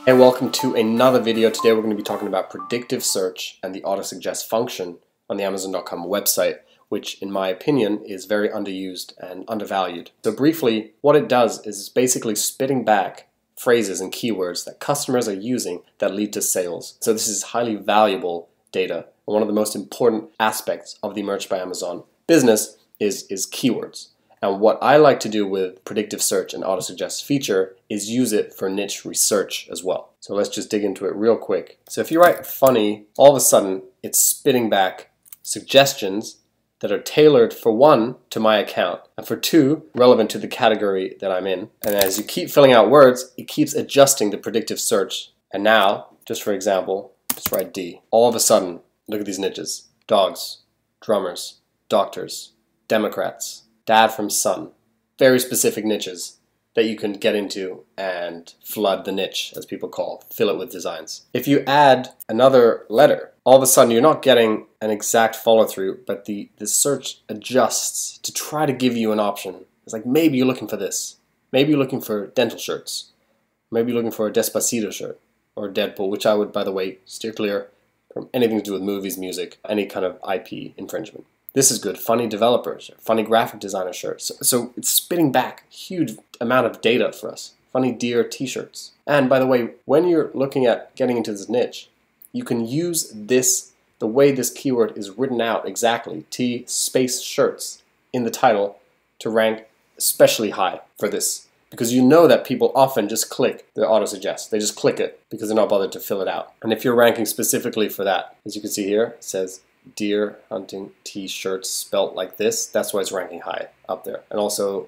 Hey, welcome to another video. Today we're going to be talking about predictive search and the auto-suggest function on the Amazon.com website, which in my opinion is very underused and undervalued. So briefly, what it does is it's basically spitting back phrases and keywords that customers are using that lead to sales. So this is highly valuable data. And one of the most important aspects of the Merch by Amazon business is keywords. And what I like to do with predictive search and auto-suggest feature is use it for niche research as well. So let's just dig into it real quick. So if you write funny, all of a sudden it's spitting back suggestions that are tailored, for one, to my account, and for two, relevant to the category that I'm in. And as you keep filling out words, it keeps adjusting the predictive search. And now, just for example, just write D. All of a sudden, look at these niches. Dogs, drummers, doctors, Democrats, dad from son. Very specific niches that you can get into and flood the niche, as people call, fill it with designs. If you add another letter, all of a sudden you're not getting an exact follow through, but the search adjusts to try to give you an option. It's like, maybe you're looking for this. Maybe you're looking for dental shirts. Maybe you're looking for a Despacito shirt or a Deadpool, which I would, by the way, steer clear from anything to do with movies, music, any kind of IP infringement. This is good. Funny developer shirt, funny graphic designer shirts. So it's spitting back a huge amount of data for us. Funny deer t-shirts. And by the way, when you're looking at getting into this niche, you can use this, the way this keyword is written out exactly, T space shirts in the title, to rank especially high for this. Because you know that people often just click the auto-suggest. They just click it because they're not bothered to fill it out. And if you're ranking specifically for that, as you can see here, it says deer hunting t-shirts spelt like this. That's why it's ranking high up there. And also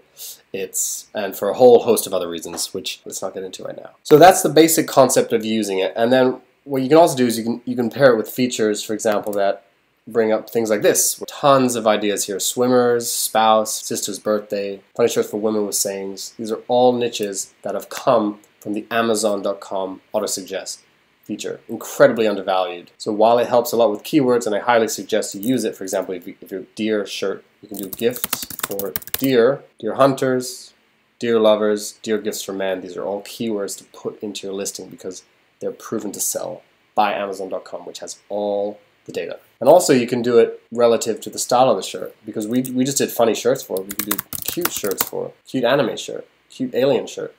and for a whole host of other reasons, which let's not get into right now. So that's the basic concept of using it. And then what you can also do is you can pair it with features, for example, that bring up things like this. Tons of ideas here. Swimmers, spouse, sister's birthday, funny shirts for women with sayings. These are all niches that have come from the Amazon.com auto-suggest feature. Incredibly undervalued. So while it helps a lot with keywords, and I highly suggest you use it, for example, if you're deer shirt, you can do gifts for deer, deer hunters, deer lovers, deer gifts for men. These are all keywords to put into your listing because they're proven to sell by Amazon.com, which has all the data. And also you can do it relative to the style of the shirt, because we just did funny shirts for it. We could do cute shirts for it, cute anime shirt, cute alien shirt.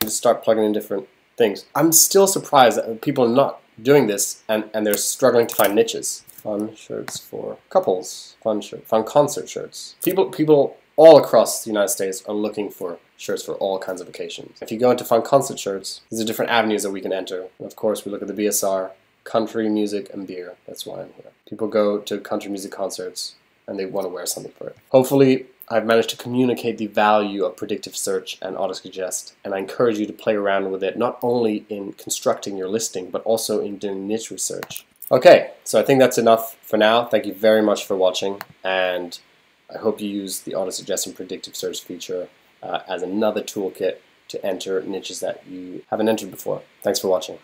And just start plugging in different things. I'm still surprised that people are not doing this and they're struggling to find niches. Fun shirts for couples, fun concert shirts. People all across the United States are looking for shirts for all kinds of occasions. If you go into fun concert shirts, these are different avenues that we can enter. And of course, we look at the BSR, country music and beer. That's why I'm here. People go to country music concerts and they want to wear something for it. Hopefully, I've managed to communicate the value of predictive search and auto-suggest, and I encourage you to play around with it, not only in constructing your listing, but also in doing niche research. Okay, so I think that's enough for now. Thank you very much for watching, and I hope you use the auto-suggest and predictive search feature as another toolkit to enter niches that you haven't entered before. Thanks for watching.